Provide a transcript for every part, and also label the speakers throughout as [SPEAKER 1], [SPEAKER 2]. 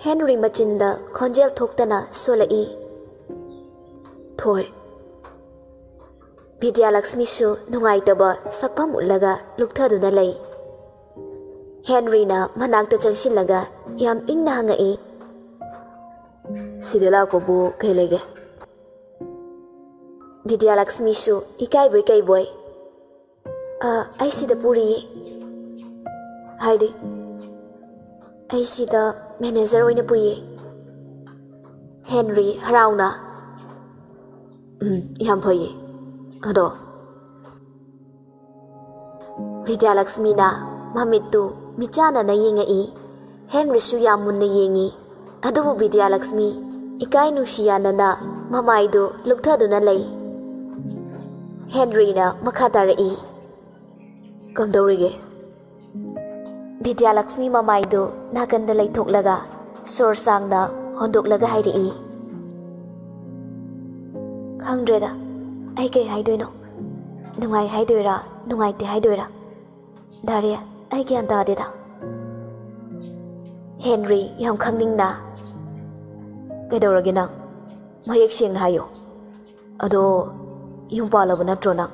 [SPEAKER 1] Henry machinda khonjel thoktana solai. Thoi. Divyalaxmi shu nungaitaba sakpam ullaga lukthaduna lay. Henry na manakta changsillaga yam ingna hangai. Sidela ko bu kailege. Divyalaxmi shu ikai boy. Ai sida puri. Haidi. Ai sida manager oina puye. Henry harauna. Yam phoye. Ado. Divyalaxmi na mamitu michana na yengai. Henry shu yamun na yengi. Adubu Divyalaxmi ikai nushiyana na mamaido lukthaduna lay. Henry na makatarai. Kamdorige. Divyalaxmi mamaido nakanda lay thoklaga sorsang na hondoklaga hairi. Khangdreda ai kay haidoino. Nungai haidoira, nungai te haidoira. Daria ai kyan tadeda. Henry yam khangning na. Kaidorage nang mayek seng hayo. Ado yung palaba natro nang.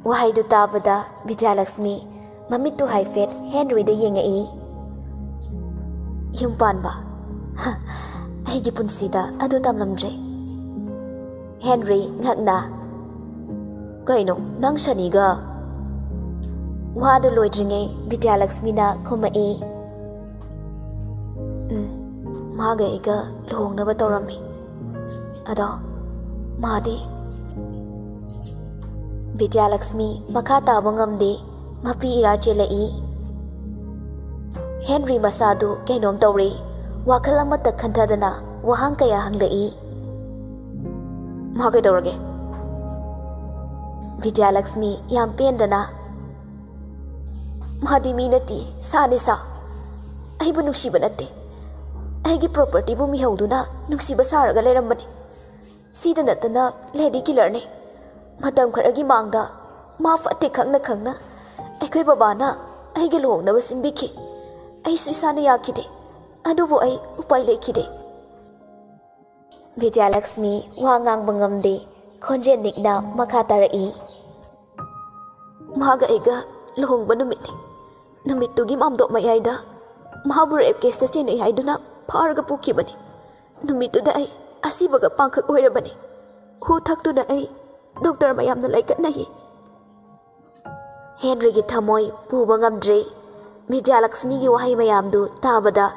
[SPEAKER 1] Wahay do tabada Divyalaxmi mamitu haifet Henry da yengai. Yung pan ba? Ay gipunsida ado tamlamdre. Henry ngakna. Kaino nang shaniga. Wado loidringay Divyalaxmi na kumai. Maga iga luhong na batorami. Ado madi. Divyalaxmi makata bangamde mapi ira chelai. Henry masadu kainom tawre wakalamata khantadana wahang kaya hanglai. Maga dorage. Divyalaxmi yam pendana. Madi minati sanisa. Ay bunusiba natte. Aigi property bu mihauduna nungsiba saraga lerambani. Sida natana lady killer ne. Matam kharagi mangda ma fatte khangna aikoi babana aigi luhong na basimbiki. Ai suisana yakide. Adubu ai upai lekide. Divyalaxmi wangang bangamde khonjen nikna makatarai. Maga aiga luhong banumit. Numitugi mamdo mayaida. Mahabur epkesta chene haiduna Parga puki bani. Numitu da ay asibaga pangkak oira bani. Hu thaktu da ay doktor mayam na laikat nahi. Henry gi thamoy puba ngamdre. Divyalaxmi gi wahay mayam du tabada.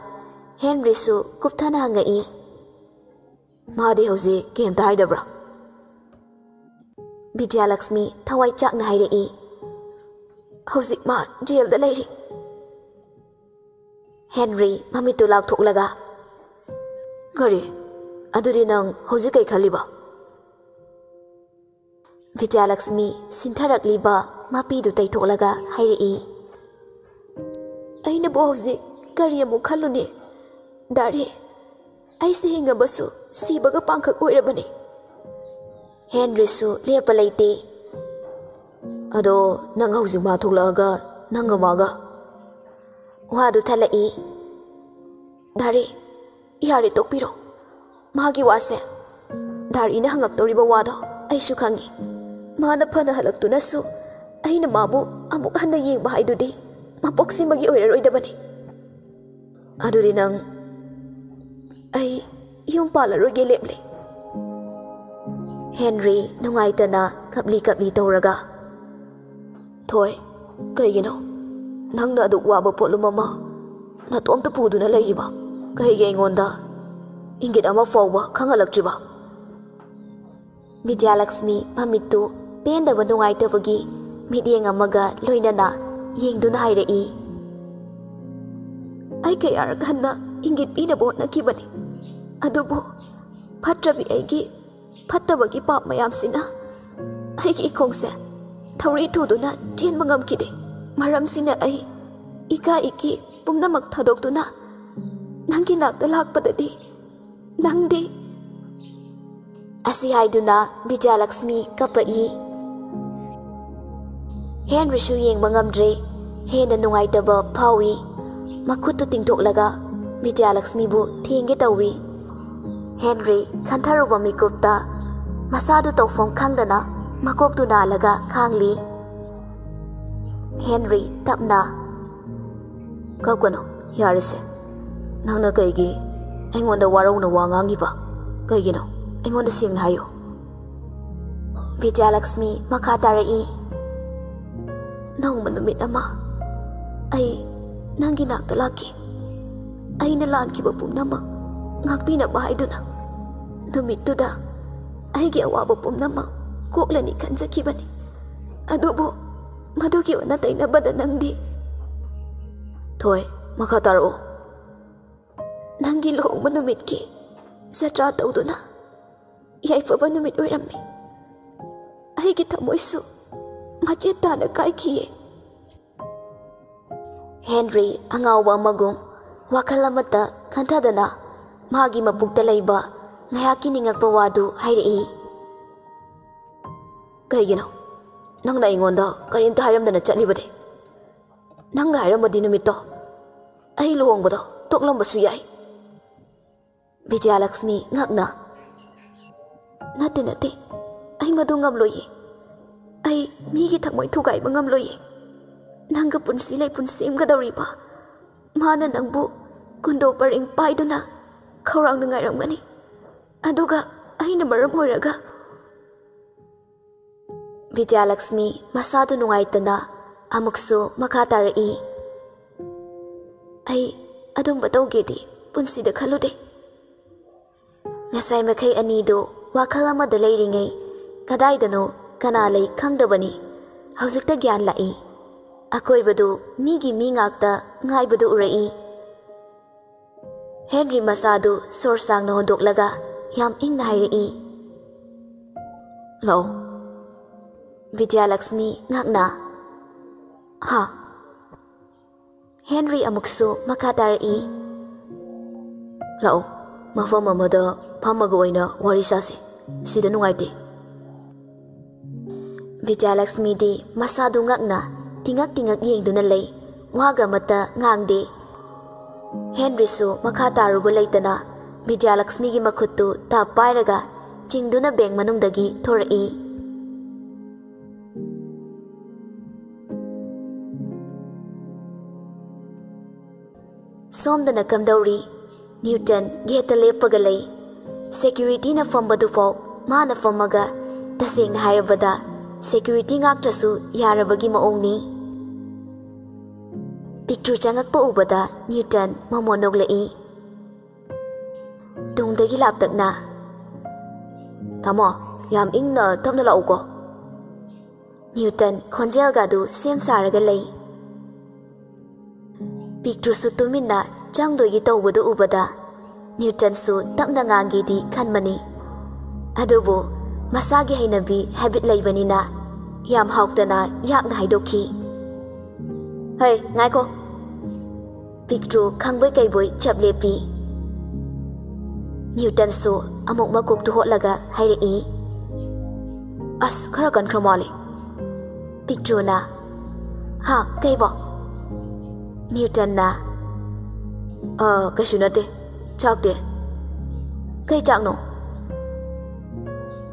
[SPEAKER 1] Henry su kupthana hangai. Madi hauze kenta haidabra. Divyalaxmi thawai chak na haidai. Hauzik ma jail da lairi. Henry mamitu lak thoklaga. Kari, adudi nang hauzik kai khaliba. Divyalaxmi sintharakliba mapi du tai thoklaga hairi. Aina bo hauzik kari amu khalune. Dari, ai sihinga basu sibaga pangkak oirabani. Henry su lepa laite. Ado nang hauzik ma thoklaga nanga maga. Wadu thalai. Dari, yari tokpiro. Magi wase. Dari na hangaktoriba wado ay sukhangi. Mana phana halaktuna su aina mabu amuk hana yengba haidudi mapoksi magi oiraroidabani. Adudi nang ay yung palaroige leple. Henry nungaitana kapli tawraga. Thoi, kaigino? Nang na aduk waba polumama na tuamta pudu na layriba kahige ingonda ingit ama fawba khangalaktriba. Divyalaxmi mamitu pendaba nungaitabagi midyeng amaga loinana yengduna hairai. Ai kayar kanna ingit pinabo nakibani. Adubu phatrabi aigi phattabagi pap mayamsina aigi khongse thawri thuduna chen mangam kide. Maram sina ay ika iki pumnamak thadoktuna nangi nakta lakpadadi nangdi. Asi haiduna Divyalaxmi kapai. Henry shu yengba ngamdre hena nungaitaba phawi makhutu tingthoklaga Divyalaxmi bu thenge tawi. Henry khantaruba mikupta masadu tawfom khangdana makoktu nalaga khangli. Henry tapna kakano yarise nangna kaigi aingonda warau wa ngangiba kaigino aingonda singna hayo. Divyalaxmi makha tarai nongma numit ama ai nangi nakta laki aina lankiba pumnamak ngakpinaba haiduna numituda aigi awaba pumnamak koklani khanjakibani adubu madugi wana tainabada nangdi thoi makha taro nangi lohongba numitki jatra tawduna yaifaba numit oirammi aigi thamoisu machet tana kaikhiye. Henry angawba amagum wakal amata khanthadana magi mapukta leiba ngayaki ningakpa wadu hairei. Kaigino nangna ingonda karimta hairamdana chatlibade nangna hairamadi numitto ai luhongbado toklambasu yai. Divyalaxmi ngakna nate nate ai madu ngamloye ai migi thakmoi thugaiba ngamloye nangga punsi lai punsimgadawriba mana nangbu kundo paring paiduna khawrang na ngairamgani aduga aina maram hoiraga. Divyalaxmi masadu nungaitana amuksu makha tarai ai adumba tawgedi punsida khalude. Ngasai makai anido wakal amada leiringai kadaidano kana lei khangdabani haujikta gyan lai akoibadu migi mi ngakta ngaibadu urai. Henry masadu sorsang na hondoklaga yam ingna hairei. Lo Divyalaxmi ngakna ha. Henry amuksu makha tarai lo mafam amada phamaga oina wari sase sida nungaite. Divyalaxmi di masadu ngakna tingak yengduna lei waga mata ngangde. Henry su makha taruba leitana Divyalaxmi gi makhuttu ta pairaga chingduna beng manungdagi thorai. Somdana kamdauri Newton geta lepaga lei security na fambadu fo mana famaga tasengna hairabada security ngaktrasu yarabagi maongni. Picture changakpa ubada Newton mamonoglai tungdagi laptakna tamo yam ingna tamna lauko. Newton khonjel gadu sem saraga lei. Picture su tumina changdogi tawbadu ubada Newton su tapna ngangidi khanmani adubu masagi hainabi habit leibanina yam hauktana yakna haidokhi. Hey ngaiko Picture khangbai kaiboi chaplepi. Newton su amok makok tu hotlaga hairei as khara kan khramali. Picture na ha kaibo. Newton na kaishu nate chak de kai chak no.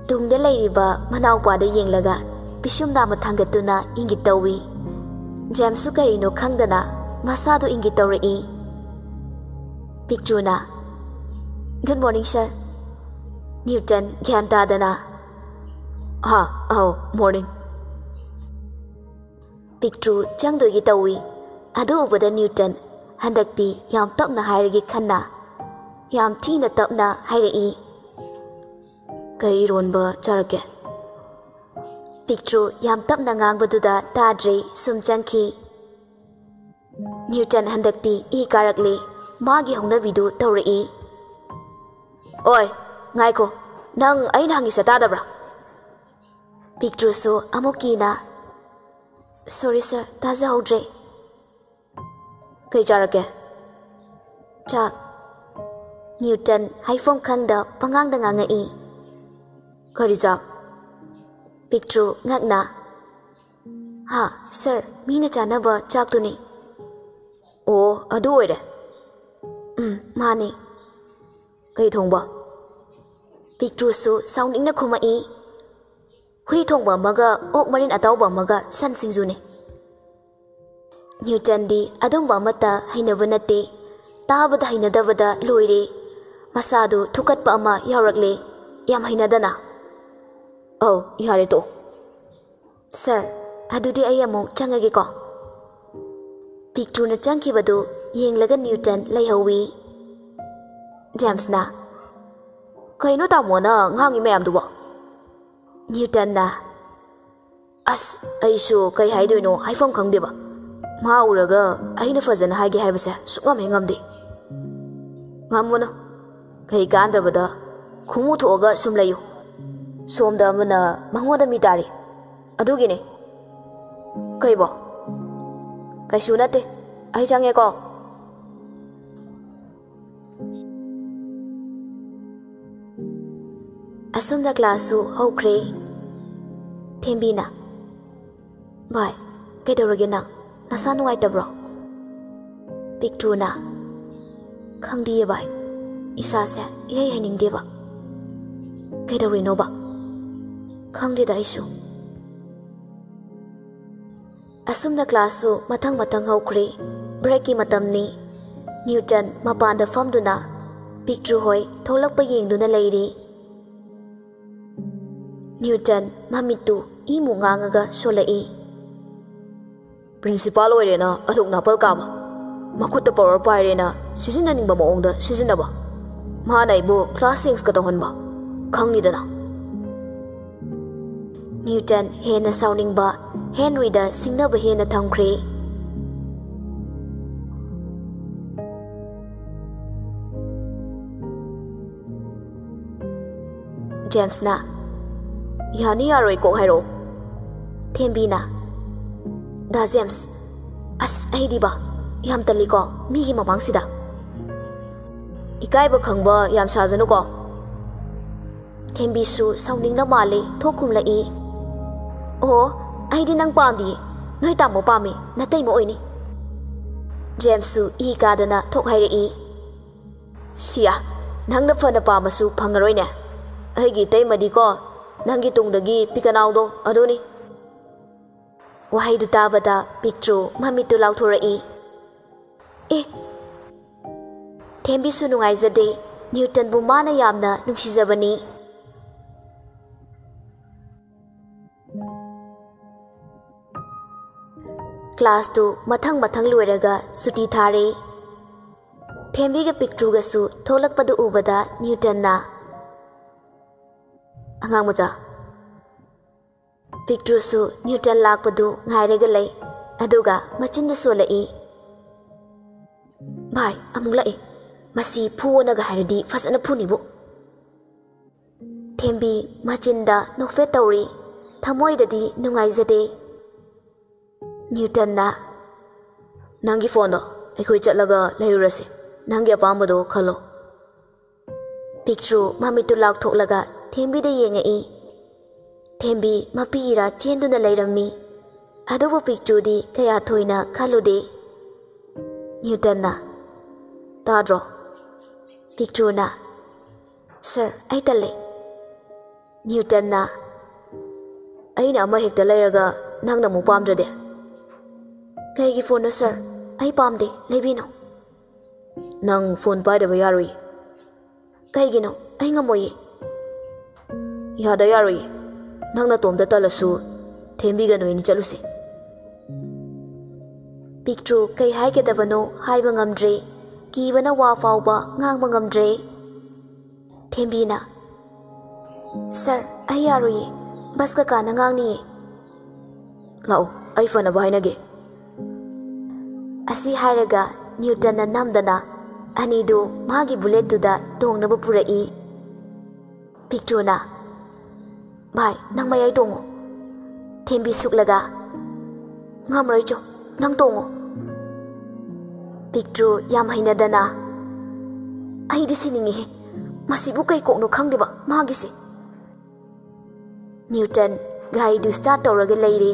[SPEAKER 1] Tungda leiriba manaupada yenglaga pisumna mathangatuna ingit tawi. James karino khangdana masadu ingit tawrei. Picture na good morning sir. Newton gyan tadana ha morning. Picture changdogi tawi adu ubada Newton handakti yam tapna hairagi khanna yam thina tapna hairei. Kai ronba charake. Picture yam tapna ngangbaduda tadre sumchangki. Newton handakti I karakle magi hongnabidu tawrei. Oi ngaiko nang aina hangi satadabra. Picture su amokina sorry sir taza hodre. Kai charake chak. Newton haifong khangda pangangda ngangai. Kari chak. Picture ngakna ha sir mina chanaba chak tuni. ꯑꯣ ꯑꯗꯨ ꯑꯣꯏꯔꯦ ꯃꯥꯅꯤ ꯀꯩ ꯊꯣꯡꯕ ꯄꯤꯛꯇ꯭ꯔꯨꯁꯨ ꯁꯥꯎꯅꯤꯡꯅ ꯈꯨꯝꯃꯛꯏ ꯍꯨꯏ ꯊꯣꯡꯕ ꯑꯃꯒ ꯑꯣꯛ ꯃꯔꯤꯟ ꯑꯇꯥꯎꯕ ꯑꯃꯒ ꯁꯟ ꯁꯤꯡꯖꯨꯅꯤ ꯅ꯭ꯌꯨꯇꯟꯗꯤ ꯑꯗꯨꯝꯕ ꯑꯃꯠꯇ ꯍꯩꯅꯕ ꯅꯠꯇꯦ ꯇꯥꯕꯗ ꯍꯩꯅꯗꯕꯗ ꯂꯣꯏꯔꯦ ꯃꯁꯥꯗꯨ ꯊꯨꯀꯠꯄ ꯑꯃ ꯌꯥꯎꯔꯛꯂꯦ ꯌꯥꯝ ꯍꯩꯅꯗꯅ ꯑꯧ ꯌꯥꯔꯦ ꯇꯣ ꯁꯔ ꯑꯗꯨꯗꯤ ꯑꯩ ꯑꯃꯨꯛ ꯆꯪꯉꯒꯦꯀꯣ ꯄꯤꯛꯇ꯭ꯔꯨꯅ ꯆꯪꯈꯤꯕꯗꯨ ꯌꯦꯡꯂꯒ ꯅ꯭ꯌꯨꯇꯟ ꯂꯩꯍꯧꯋꯤ ꯖꯦꯝꯁꯅ ꯀꯩꯅꯣ ꯇꯥꯃꯣꯅ ꯉꯥꯡꯉꯤ ꯃꯌꯥꯝꯗꯨꯕꯣ ꯅ꯭ꯌꯨꯇꯟꯅ ꯑꯁ ꯑꯩꯁꯨ ꯀꯩ ꯍꯥꯏꯗꯣꯏꯅꯣ ꯍꯥꯏꯐꯝ ꯈꯪꯗꯦꯕ ꯃꯥ ꯎꯔꯒ ꯑꯩꯅ ꯐꯖꯅ ꯍꯥꯏꯒꯦ ꯍꯥꯏꯕꯁꯦ ꯁꯨꯛꯉꯝ ꯍꯦꯛ ꯉꯝꯗꯦ ꯉꯝꯃꯨꯅꯨ ꯀꯩ ꯀꯥꯟꯗꯕꯗ ꯈꯣꯡꯃꯨ ꯊꯣꯛꯑꯒ ꯁꯨꯝ ꯂꯩꯌꯨ ꯁꯣꯝꯗ ꯑꯃꯅ ꯃꯉꯣꯟꯗ ꯃꯤ ꯇꯥꯔꯤ ꯑꯗꯨꯒꯤꯅꯦ ꯀꯩꯕꯣ ꯀꯩꯁꯨ ꯅꯠꯇꯦ ꯑꯩ ꯆꯪꯉꯦꯀꯣ ꯑꯁꯨꯝꯅ ꯀ꯭ꯂꯥꯁꯁꯨ ꯍꯧꯈ꯭ꯔꯦ ꯊꯦꯝꯕꯤꯅ ꯚꯥꯏ ꯀꯩꯗꯧꯔꯒꯦ ꯅꯪ ꯅꯁꯥ ꯅꯨꯡꯉꯥꯏꯇꯕ꯭ꯔꯣ ꯄꯤꯛꯇ꯭ꯔꯨꯅ ꯈꯪꯗꯤꯌꯦ ꯚꯥꯏ ꯏꯁꯥꯁꯦ ꯏꯍꯩ ꯍꯩꯅꯤꯡꯗꯦꯕ ꯀꯩꯗꯧꯔꯤꯅꯣꯕ ꯈꯪꯗꯦꯗ ꯑꯩꯁꯨ ꯑꯁꯨꯝꯅ ꯀ꯭ꯂꯥꯁꯁꯨ ꯃꯊꯪ ꯃꯊꯪ ꯍꯧꯈ꯭ꯔꯦ ꯕ꯭ꯔꯦꯛꯀꯤ ꯃꯇꯝꯅꯤ ꯅ꯭ꯌꯨꯇꯟ ꯃꯄꯥꯟꯗ ꯐꯝꯗꯨꯅ ꯄꯤꯛꯇ꯭ꯔꯨ ꯍꯣꯏ ꯊꯣꯛꯂꯛꯄ ꯌꯦꯡꯗꯨꯅ ꯂꯩꯔꯤ ꯅ꯭ꯌꯨꯇꯟ ꯃꯃꯤꯠꯇꯨ ꯏꯃꯨ ꯉꯥꯡꯉꯒ ꯁꯣꯜꯂꯛꯏ ꯄ꯭ꯔꯤꯟꯁꯤꯄꯥꯜ ꯑꯣꯏꯔꯦꯅ ꯑꯗꯨꯛ ꯅꯥꯄꯜ ꯀꯥꯕ ꯃꯈꯨꯠꯇ ꯄꯋꯥꯔ ꯄꯥꯏꯔꯦꯅ ꯁꯤꯖꯤꯟꯅꯅꯤꯡꯕ ꯃꯑꯣꯡꯗ ꯁꯤꯖꯤꯟꯅꯕ ꯃꯥꯅ ꯑꯩꯕꯨ ꯀ꯭ꯂꯥꯁ ꯆꯦꯟꯖꯀ ꯇꯧꯍꯟꯕ ꯈꯪꯅꯤꯗꯅ ꯅ꯭ꯌꯨꯇꯟ ꯍꯦꯟꯅ ꯁꯥꯎꯅꯤꯡꯕ ꯍꯦꯟꯔꯤꯗ ꯁꯤꯡꯅꯕ ꯍꯦꯟꯅ ꯊꯝꯈ꯭ꯔꯦ ꯖꯦꯝꯁꯅ ꯌꯥꯅꯤ ꯌꯥꯔꯣꯏ ꯀꯣꯛ ꯍꯥꯏꯔꯛꯑꯣ ꯊꯦꯝꯕꯤꯅ ꯗꯥ ꯖꯦꯝꯁ ꯑꯁ ꯑꯩꯗꯤꯕ ꯌꯥꯝ ꯇꯜꯂꯤꯀꯣ ꯃꯤꯒꯤ ꯃꯃꯥꯡꯁꯤꯗ ꯏꯀꯥꯏꯕ ꯈꯪꯕ ꯌꯥꯝ ꯁꯥꯖꯅꯨꯀꯣ ꯊꯦꯝꯕꯤꯁꯨ ꯁꯥꯎꯅꯤꯡꯅ ꯃꯥꯜꯂꯦ ꯊꯣꯛ ꯈꯨꯝꯂꯛꯏ ꯑꯣ ꯑꯩꯗꯤ ꯅꯪ ꯄꯥꯝꯗꯤꯌꯦ ꯅꯣꯏ ꯇꯥꯃꯣ ꯄꯥꯝꯃꯤ ꯅꯇꯩꯃ ꯑꯣꯏꯅꯤ ꯖꯦꯝꯁꯁꯨ ꯏ ꯀꯥꯗꯅ ꯊꯣꯛ ꯍꯥꯏꯔꯛꯏ ꯁꯤꯌꯥ ꯅꯪꯅ ꯐꯅ ꯄꯥꯝꯃꯁꯨ ꯐꯪꯉꯔꯣꯏꯅꯦ ꯑꯩꯒꯤ ꯏꯇꯩꯃꯗꯤꯀꯣ ꯅꯪꯒꯤ ꯇꯨꯡꯗꯒꯤ ꯄꯤꯀꯅꯥꯎꯗꯣ ꯑꯗꯨꯅꯤ ꯋꯥꯍꯩꯗꯨ ꯇꯥꯕꯗ ꯄꯤꯛꯇ꯭ꯔꯨ ꯃꯃꯤꯠꯇꯨ ꯂꯥꯎꯊꯣꯔꯛꯏ ꯑꯦ ꯊꯦꯝꯕꯤꯁꯨ ꯅꯨꯡꯉꯥꯏꯖꯗꯦ ꯅ꯭ꯌꯨꯇꯟꯕꯨ ꯃꯥꯅ ꯌꯥꯝꯅ ꯅꯨꯡꯁꯤꯖꯕꯅꯤ ꯀ꯭ꯂꯥꯁꯇꯨ ꯃꯊꯪ ꯃꯊꯪ ꯂꯣꯏꯔꯒ ꯁꯨꯇꯤ ꯊꯥꯔꯦ ꯊꯦꯝꯕꯤꯒ ꯄꯤꯛꯇ꯭ꯔꯨꯒꯁꯨ ꯊꯣꯛꯂꯛꯄꯗꯨ ꯎꯕꯗ ꯅ꯭ꯌꯨꯇꯟꯅ ꯑꯉꯥꯡ ꯃꯆꯥ ꯄꯤꯛꯇ꯭ꯔꯨꯁꯨ ꯅ꯭ꯌꯨꯇꯟ ꯂꯥꯛꯄꯗꯨ ꯉꯥꯏꯔꯒ ꯂꯩ ꯑꯗꯨꯒ ꯃꯆꯤꯟꯗ ꯁꯣꯜꯂꯛꯏ ꯚꯥꯏ ꯑꯃꯨꯛ ꯂꯥꯛꯏ ꯃꯁꯤ ꯐꯨꯑꯣꯅꯒ ꯍꯥꯏꯔꯗꯤ ꯐꯖꯅ ꯐꯨꯅꯤꯕꯨ ꯊꯦꯝꯕꯤ ꯃꯆꯤꯟꯗ ꯅꯣꯛꯐꯦꯠ ꯇꯧꯔꯤ ꯊꯃꯣꯏꯗꯗꯤ ꯅꯨꯡꯉꯥꯏꯖꯗꯦ ꯅ꯭ꯌꯨꯇꯟꯅ ꯅꯪꯒꯤ ꯐꯣꯟꯗꯣ ꯑꯩꯈꯣꯏ ꯆꯠꯂꯒ ꯂꯩꯔꯨꯔꯁꯤ ꯅꯪꯒꯤ ꯑꯄꯥꯝꯕꯗꯣ ꯈꯜꯂꯣ ꯄꯤꯛꯇ꯭ꯔꯨ ꯃꯃꯤꯠꯇꯨ ꯂꯥꯎꯊꯣꯛꯂꯒ ꯊꯦꯝꯕꯤꯗ ꯌꯦꯡꯉꯛꯏ ꯊꯦꯝꯕꯤ ꯃꯄꯤ ꯏꯔꯥ ꯆꯦꯟꯗꯨꯅ ꯂꯩꯔꯝꯃꯤ ꯑꯗꯨꯕꯨ ꯄꯤꯛꯇ꯭ꯔꯨꯗꯤ ꯀꯌꯥ ꯊꯣꯏꯅ ꯈꯜꯂꯨꯗꯦ ꯅ꯭ꯌꯨꯇꯟꯅ ꯇꯥꯗ꯭ꯔꯣ ꯄꯤꯛꯇ꯭ꯔꯨꯅ ꯁꯔ ꯑꯩ ꯇꯜꯂꯦ ꯅ꯭ꯌꯨꯇꯟꯅ ꯑꯩꯅ ꯑꯃ ꯍꯦꯛꯇ ꯂꯩꯔꯒ ꯅꯪꯅ ꯑꯃꯨꯛ ꯄꯥꯝꯗ꯭ꯔꯗꯤ ꯀꯩꯒꯤ ꯐꯣꯟꯅꯣ ꯁꯔ ꯑꯩ ꯄꯥꯝꯗꯦ ꯂꯩꯕꯤꯅꯨ ꯅꯪ ꯐꯣꯟ ꯄꯥꯏꯗꯕ ꯌꯥꯔꯣꯏꯌꯦ ꯀꯩꯒꯤꯅꯣ ꯑꯩ ꯉꯝꯃꯣꯏꯌꯦ ꯌꯥꯗ ꯌꯥꯔꯣꯏꯌꯦ ꯅꯪ ꯅꯇꯣꯝꯇ ꯇꯜꯂꯁꯨ ꯊꯦꯝꯕꯤꯒ ꯅꯣꯏꯅꯤ ꯆꯠꯂꯨꯁꯤ ꯄꯤꯛꯇ꯭ꯔꯨ ꯀꯩ ꯍꯥꯏꯒꯗꯕꯅꯣ ꯍꯥꯏꯕ ꯉꯝꯗ꯭ꯔꯦ ꯀꯤꯕꯅ ꯋꯥ ꯐꯥꯎꯕ ꯉꯥꯡꯕ ꯉꯝꯗ꯭ꯔꯦ ꯊꯦꯝꯕꯤꯅ ꯁꯔ ꯑꯩ ꯌꯥꯔꯣꯏꯌꯦ ꯕꯁ ꯀꯀꯥꯅ ꯉꯥꯡꯅꯤꯡꯉꯦ ꯂꯥꯛꯑꯣ ꯑꯩ ꯐꯅꯕ ꯍꯥꯏꯅꯒꯦ ꯑꯁꯤ ꯍꯥꯏꯔꯒ ꯅ꯭ꯌꯨꯇꯟꯅ ꯅꯝꯗꯅ ꯑꯅꯤꯗꯨ ꯃꯥꯒꯤ ꯕꯨꯂꯦꯠꯇꯨꯗ ꯇꯣꯡꯅꯕ ꯄꯨꯔꯛꯏ ꯄꯤꯛꯇ꯭ꯔꯨꯅ ꯚꯥꯏ ꯅꯪ ꯃꯌꯥꯏ ꯇꯣꯡꯉꯣ ꯊꯦꯝꯕꯤ ꯁꯨꯛꯂꯒ ꯉꯝꯔꯣꯏ ꯆꯣ ꯅꯪ ꯇꯣꯡꯉꯣ ꯄꯤꯛꯇ꯭ꯔꯨ ꯌꯥꯝ ꯍꯩꯅꯗꯅ ꯑꯩꯗꯤ ꯁꯤꯅꯤꯡꯉꯤꯍꯦ ꯃꯁꯤꯕꯨ ꯀꯩ ꯀꯣꯛꯅꯣ ꯈꯪꯗꯦꯕ ꯃꯥꯒꯤꯁꯦ ꯅ꯭ꯌꯨꯇꯟ ꯒꯥꯔꯤꯗꯨ ꯁ꯭ꯇꯥꯔꯠ ꯇꯧꯔꯒ ꯂꯩꯔꯦ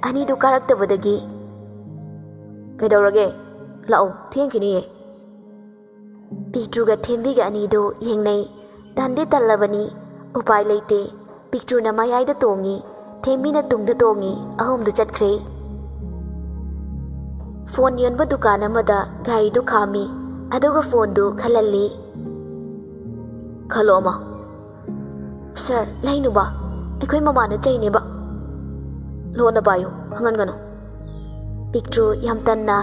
[SPEAKER 1] ꯑꯅꯤꯗꯨ ꯀꯥꯔꯛꯇꯕꯗꯒꯤ ꯀꯩꯗꯧꯔꯒꯦ ꯂꯥꯛꯑꯣ ꯊꯦꯡꯈꯤꯅꯤꯌꯦ ꯄꯤꯛꯇ꯭ꯔꯨꯒ ꯊꯦꯝꯕꯤꯒ ꯑꯅꯤꯗꯨ ꯌꯦꯡꯅꯩ ꯇꯟꯗꯤ ꯇꯜꯂꯕꯅꯤ ꯎꯄꯥꯏ ꯂꯩꯇꯦ ꯄꯤꯛꯇ꯭ꯔꯨꯅ ꯃꯌꯥꯏꯗ ꯇꯣꯡꯉꯤ ꯊꯦꯝꯕꯤꯅ ꯇꯨꯡꯗ ꯇꯣꯡꯉꯤ ꯑꯍꯨꯝꯗꯨ ꯆꯠꯈ꯭ꯔꯦ ꯐꯣꯟ ꯌꯣꯟꯕ ꯗꯨꯀꯥꯟ ꯑꯃꯗ ꯒꯥꯔꯤꯗꯨ ꯈꯥꯝꯃꯤ ꯑꯗꯨꯒ ꯐꯣꯟꯗꯨ ꯈꯜꯍꯜꯂꯤ ꯈꯜꯂꯣ ꯑꯃ ꯁꯔ ꯂꯩꯅꯨꯕ ꯑꯩꯈꯣꯏ ꯃꯃꯥꯅ ꯆꯩꯅꯦꯕ ꯂꯣꯟꯅ ꯄꯥꯏꯌꯨ ꯈꯪꯍꯟꯒꯅꯨ ꯄꯤꯛꯇ꯭ꯔꯨ ꯌꯥꯝ ꯇꯟꯅ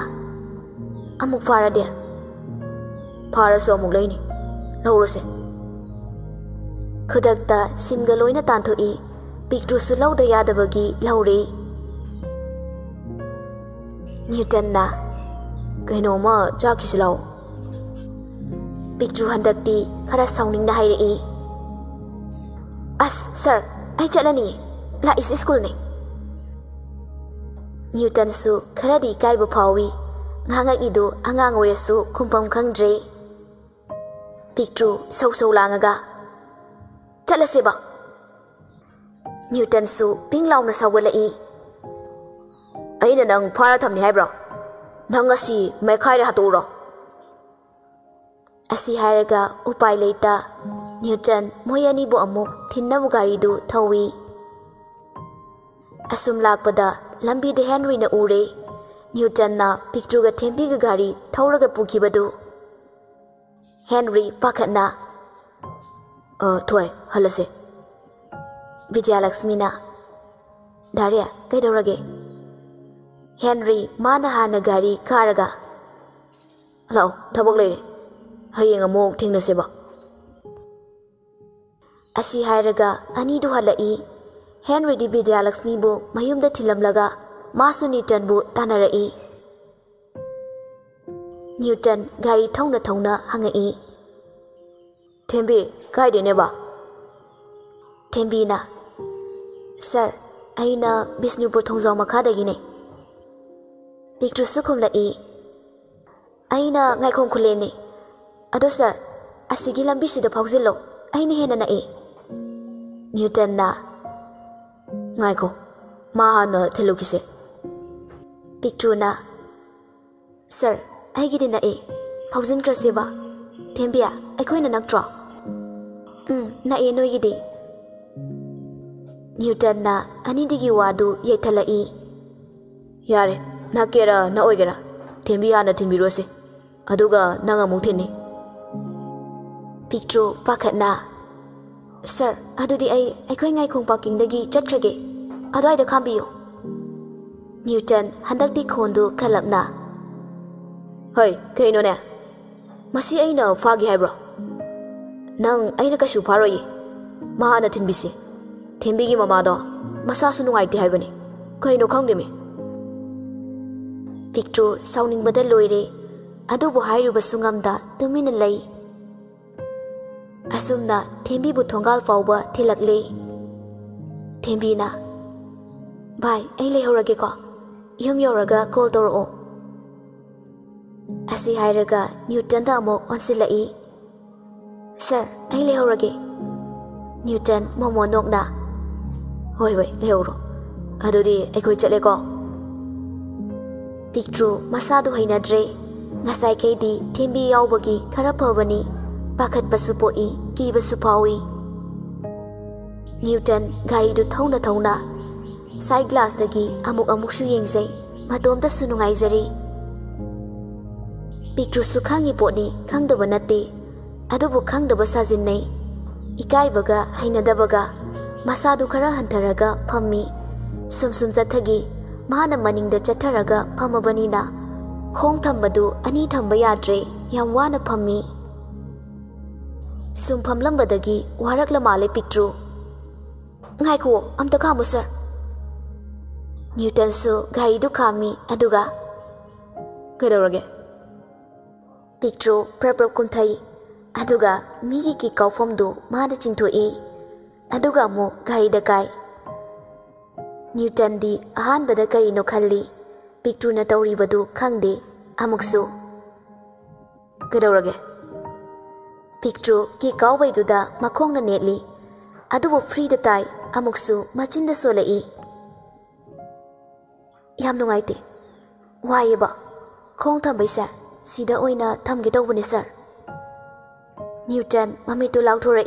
[SPEAKER 1] ꯑꯃꯨꯛ ꯐꯥꯔꯗꯤ ꯐꯥꯔꯁꯨ ꯑꯃꯨꯛ ꯂꯩꯅꯤ ꯂꯧꯔꯁꯦ ꯈꯨꯗꯛꯇ ꯁꯤꯝꯒ ꯂꯣꯏꯅ ꯇꯥꯟꯊꯣꯛꯏ ꯄꯤꯛꯇ꯭ꯔꯨꯁꯨ ꯂꯧꯗ ꯌꯥꯗꯕꯒꯤ ꯂꯧꯔꯦ ꯅ꯭ꯌꯨꯇꯟꯅ ꯀꯩꯅꯣꯝꯃ ꯆꯥꯈꯤꯁꯤ ꯂꯥꯛꯑꯣ ꯄꯤꯛꯇ꯭ꯔꯨ ꯍꯟꯗꯛꯇꯤ ꯈꯔ ꯁꯥꯎꯅꯤꯡꯅ ꯍꯥꯏꯔꯛꯏ ꯑꯁ ꯁꯔ ꯑꯩ ꯆꯠꯂꯅꯤ ꯂꯥꯛꯏꯁꯤ ꯁ꯭ꯀꯨꯜꯅꯤ ꯅ꯭ꯌꯨꯇꯟꯁꯨ ꯈꯔꯗꯤ ꯏꯀꯥꯏꯕ ꯐꯥꯎꯏ ꯉꯥꯡꯉꯛꯏꯗꯨ ꯑꯉꯥꯡ ꯑꯣꯏꯔꯁꯨ ꯈꯨꯝꯐꯝ ꯈꯪꯗ꯭ꯔꯦ ꯄꯤꯛꯇ꯭ꯔꯨ ꯁꯧ ꯁꯧ ꯂꯥꯡꯉꯒ ꯆꯠꯂꯁꯦꯕ ꯅ꯭ꯌꯨꯇꯟꯁꯨ ꯄꯤꯡ ꯂꯥꯎꯅ ꯁꯧꯒꯠꯂꯛꯏ ꯑꯩꯅ ꯅꯪ ꯐꯥꯔ ꯊꯝꯅꯤ ꯍꯥꯏꯕ꯭ꯔꯣ ꯅꯪ ꯉꯁꯤ ꯃꯩꯈꯥꯏꯔ ꯍꯥꯠꯇꯣꯛꯎꯔꯣ ꯑꯁꯤ ꯍꯥꯏꯔꯒ ꯎꯄꯥꯏ ꯂꯩꯇ ꯅ꯭ꯌꯨꯇꯟ ꯃꯣꯏ ꯑꯅꯤꯕꯨ ꯑꯃꯨꯛ ꯊꯤꯟꯅꯕ ꯒꯥꯔꯤꯗꯨ ꯊꯧꯏ ꯑꯁꯨꯝ ꯂꯥꯛꯄꯗ ꯂꯝꯕꯤꯗ ꯍꯦꯟꯔꯤꯅ ꯎꯔꯦ ꯅ꯭ꯌꯨꯇꯟꯅ ꯄꯤꯛꯇ꯭ꯔꯨꯒ ꯊꯦꯝꯕꯤꯒ ꯒꯥꯔꯤ ꯊꯧꯔꯒ ꯄꯨꯈꯤꯕꯗꯨ ꯍꯦꯟꯔꯤ ꯄꯥꯈꯠꯅ ꯊꯣꯏ ꯍꯜꯂꯁꯦ ꯕꯤꯖꯌꯂꯛꯁꯃꯤꯅ ꯗꯥꯔꯦ ꯀꯩꯗꯧꯔꯒꯦ ꯍꯦꯟꯔꯤ ꯃꯥꯅ ꯍꯥꯟꯅ ꯒꯥꯔꯤ ꯀꯥꯔꯒ ꯂꯥꯛꯑꯣ ꯊꯕꯛ ꯂꯩꯔꯦ ꯍꯌꯦꯡ ꯑꯃꯨꯛ ꯊꯦꯡꯅꯁꯦꯕ ꯑꯁꯤ ꯍꯥꯏꯔꯒ ꯑꯅꯤꯗꯨ ꯍꯜꯂꯛꯏ ꯍꯦꯟꯔꯤꯗꯤ ꯕꯤꯖꯌꯂꯛꯁꯃꯤꯕꯨ ꯃꯌꯨꯝꯗ ꯊꯤꯜꯂꯝꯂꯒ ꯃꯥꯁꯨ ꯅ꯭ꯌꯨꯇꯟꯕꯨ ꯇꯥꯟꯅꯔꯛꯏ ꯅ꯭ꯌꯨꯇꯟ ꯒꯥꯔꯤ ꯊꯧꯅ ꯊꯧꯅ ꯍꯪꯉꯛꯏ ꯊꯦꯝꯕꯤ ꯀꯥꯏꯗꯩꯅꯦꯕ ꯊꯦꯝꯕꯤꯅ ꯁꯔ ꯑꯩꯅ ꯕꯤꯁꯅꯨꯄꯨꯔ ꯊꯣꯡꯖꯥꯎ ꯃꯈꯥꯗꯒꯤꯅꯦ ꯄꯤꯛꯇ꯭ꯔꯨꯁꯨ ꯈꯨꯝꯂꯛꯏ ꯑꯩꯅ ꯉꯥꯏꯈꯣꯡ ꯈꯨꯂꯦꯟꯅꯤ ꯑꯗꯣ ꯁꯔ ꯑꯁꯤꯒꯤ ꯂꯝꯕꯤꯁꯤꯗ ꯐꯥꯎꯖꯤꯜꯂꯣ ꯑꯩꯅ ꯍꯦꯟꯅ ꯅꯛꯏ ꯅ꯭ꯌꯨꯇꯟꯅ ꯉꯥꯏꯈꯣ ꯃꯥ ꯍꯥꯟꯅ ꯊꯤꯜꯂꯨꯈꯤꯁꯦ ꯄꯤꯛꯇ꯭ꯔꯨꯅ ꯁꯔ ꯑꯩꯒꯤꯗꯤ ꯅꯛꯏ ꯐꯥꯎꯖꯤꯟꯈ꯭ꯔꯁꯦꯕ ꯊꯦꯝꯕꯤꯌꯥ ꯑꯩꯈꯣꯏꯅ ꯅꯛꯇ꯭ꯔꯣ ꯅꯛꯏ ꯅꯣꯏꯒꯤꯗꯤ ꯅ꯭ꯌꯨꯇꯟꯅ ꯑꯅꯤꯗꯨꯒꯤ ꯋꯥꯗꯨ ꯌꯩꯊꯠꯂꯛꯏ ꯌꯥꯔꯦ ꯅꯛꯀꯦꯔꯥ ꯅꯛꯑꯣꯏꯒꯦꯔꯥ ꯊꯦꯝꯕꯤ ꯍꯥꯟꯅ ꯊꯤꯟꯕꯤꯔꯣꯁꯤ ꯑꯗꯨꯒ ꯅꯪ ꯑꯃꯨꯛ ꯊꯤꯟꯅꯤ ꯄꯤꯛꯇ꯭ꯔꯨ ꯄꯥꯈꯠꯅ ꯁꯔ ꯑꯗꯨꯗꯤ ꯑꯩꯈꯣꯏ ꯉꯥꯏꯈꯣꯡ ꯄꯥꯔꯀꯤꯡꯗꯒꯤ ꯆꯠꯈ꯭ꯔꯒꯦ ꯑꯗꯨꯋꯥꯏꯗ ꯈꯥꯝꯕꯤꯌꯨ ꯅ꯭ꯌꯨꯇꯟ ꯍꯟꯗꯛꯇꯤ ꯈꯣꯟꯗꯨ ꯈꯜꯂꯞꯅ ꯍꯣꯏ ꯀꯩꯅꯣꯅꯦ ꯃꯁꯤ ꯑꯩꯅ ꯐꯥꯒꯦ ꯍꯥꯏꯕ꯭ꯔꯣ ꯅꯪ ꯑꯩꯅ ꯀꯩꯁꯨ ꯐꯥꯔꯣꯏꯌꯦ ꯃꯥ ꯍꯥꯟꯅ ꯊꯤꯟꯕꯤꯁꯤ ꯊꯦꯝꯕꯤꯒꯤ ꯃꯃꯥꯗꯣ ꯃꯁꯥꯁꯨ ꯅꯨꯡꯉꯥꯏꯇꯦ ꯍꯥꯏꯕꯅꯤ ꯀꯩꯅꯣ ꯈꯪꯗꯦꯃꯤ ꯄꯤꯛꯇ꯭ꯔꯨ ꯁꯥꯎꯅꯤꯡꯕꯗ ꯂꯣꯏꯔꯦ ꯑꯗꯨꯕꯨ ꯍꯥꯏꯔꯨꯕꯁꯨ ꯉꯝꯗ ꯇꯨꯃꯤꯟꯅ ꯂꯩ ꯑꯁꯨꯝꯅ ꯊꯦꯝꯕꯤꯕꯨ ꯊꯣꯡꯒꯥꯜ ꯐꯥꯎꯕ ꯊꯤꯜꯂꯛꯂꯦ ꯊꯦꯝꯕꯤꯅ ꯚꯥꯏ ꯑꯩ ꯂꯩꯍꯧꯔꯒꯦꯀꯣ ꯌꯨꯝ ꯌꯧꯔꯒ ꯀꯣꯜ ꯇꯧꯔꯛꯑꯣ ꯑꯁꯤ ꯍꯥꯏꯔꯒ ꯅ꯭ꯌꯨꯇꯟꯗ ꯑꯃꯨꯛ ꯑꯣꯟꯁꯤꯜꯂꯛꯏ ꯁꯔ ꯑꯩ ꯂꯩꯍꯧꯔꯒꯦ ꯅ꯭ꯌꯨꯇꯟ ꯃꯣꯃꯣ ꯅꯣꯛꯅ ꯍꯣꯏ ꯂꯩꯍꯧꯔꯣ ꯑꯗꯨꯗꯤ ꯑꯩꯈꯣꯏ ꯆꯠꯂꯦꯀꯣ ꯄꯤꯛꯇ꯭ꯔꯨ ꯃꯁꯥꯗꯨ ꯍꯩꯅꯗ꯭ꯔꯦ ꯉꯁꯥꯏꯈꯩꯗꯤ ꯊꯦꯝꯕꯤ ꯌꯥꯎꯕꯒꯤ ꯈꯔ ꯐꯕꯅꯤ ꯄꯥꯈꯠꯄꯁꯨ ꯄꯣꯛꯏ ꯀꯤꯕꯁꯨ ꯐꯥꯎꯏ ꯅ꯭ꯌꯨꯇꯟ ꯒꯥꯔꯤꯗꯨ ꯊꯧꯅ ꯊꯧꯅ ꯁꯥꯏꯠ ꯒ꯭ꯂꯥꯁꯇꯒꯤ ꯑꯃꯨꯛꯁꯨ ꯌꯦꯡꯖꯩ ꯃꯇꯣꯝꯇꯁꯨ ꯅꯨꯡꯉꯥꯏꯖꯔꯤ ꯄꯤꯛꯇ꯭ꯔꯨꯁꯨ ꯈꯪꯉꯤ ꯄꯣꯠꯅꯤ ꯈꯪꯗꯕ ꯅꯠꯇꯦ ꯑꯗꯨꯕꯨ ꯈꯪꯗꯕ ꯁꯥꯖꯤꯟꯅꯩ ꯏꯀꯥꯏꯕꯒ ꯍꯩꯅꯗꯕꯒ ꯃꯁꯥꯗꯨ ꯈꯔ ꯍꯟꯊꯔꯒ ꯐꯝꯃꯤ ꯁꯨꯝ ꯆꯠꯊꯒꯤ ꯃꯥꯅ ꯃꯅꯤꯡꯗ ꯆꯠꯊꯔꯒ ꯐꯝꯃꯕꯅꯤꯅ ꯈꯣꯡ ꯊꯝꯕꯗꯨ ꯑꯅꯤ ꯊꯝꯕ ꯌꯥꯗ꯭ꯔꯦ ꯌꯥꯝ ꯋꯥꯅ ꯐꯝꯃꯤ ꯁꯨꯝ ꯐꯝꯂꯝꯕꯗꯒꯤ ꯋꯥꯔꯛꯂ ꯃꯥꯜꯂꯦ ꯄꯤꯛꯇ꯭ꯔꯨ ꯉꯥꯏꯈꯨꯑꯣ ꯑꯝꯇ ꯈꯥꯝꯃꯨ ꯁꯔ ꯅ꯭ꯌꯨꯇꯟꯁꯨ ꯒꯥꯔꯤꯗꯨ ꯈꯥꯝꯃꯤ ꯑꯗꯨꯒ ꯀꯩꯗꯧꯔꯒꯦ ꯄꯤꯛꯇ꯭ꯔꯨ ꯄ꯭ꯔꯞ ꯀꯨꯝꯊꯩ ꯑꯗꯨꯒ ꯃꯤꯒꯤ ꯀꯤ ꯀꯥꯎꯐꯝꯗꯨ ꯃꯥꯅ ꯆꯤꯡꯊꯣꯛꯏ ꯑꯗꯨꯒ ꯑꯃꯨꯛ ꯒꯥꯔꯤꯗ ꯀꯥꯏ ꯅ꯭ꯌꯨꯇꯟꯗꯤ ꯑꯍꯥꯟꯕꯗ ꯀꯔꯤꯅꯣ ꯈꯜꯂꯤ ꯄꯤꯛꯇ꯭ꯔꯨꯅ ꯇꯧꯔꯤꯕꯗꯨ ꯈꯪꯗꯦ ꯑꯃꯨꯛꯁꯨ ꯀꯩꯗꯧꯔꯒꯦ ꯄꯤꯛꯇ꯭ꯔꯨ ꯀꯤ ꯀꯥꯎꯕꯩꯗꯨꯗ ꯃꯈꯣꯡꯅ ꯅꯦꯠꯂꯤ ꯑꯗꯨꯕꯨ ꯐ꯭ꯔꯤꯗ ꯇꯥꯏ ꯑꯃꯨꯛꯁꯨ ꯃꯆꯤꯟꯗ ꯁꯣꯜꯂꯛꯏ ꯌꯥꯝ ꯅꯨꯡꯉꯥꯏꯇꯦ ꯋꯥꯏꯌꯦꯕ khong thambay sida oina thamge tawbane sir. Newton mamitu lauthora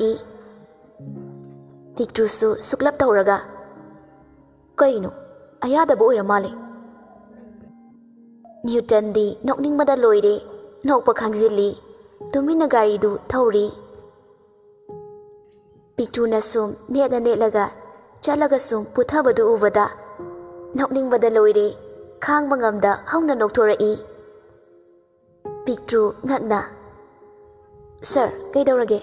[SPEAKER 1] Pictrusu suklap tawraga kaino ayadaba oira male. Newton di nokningmada loire nokpa khangzili tumina gari du thawri. Pictruna sum netlaga chalaga sum puthabadu ubada nokningbada loire khangba ngamda hauna nokthora Pictru ngakna Sir kaidawrage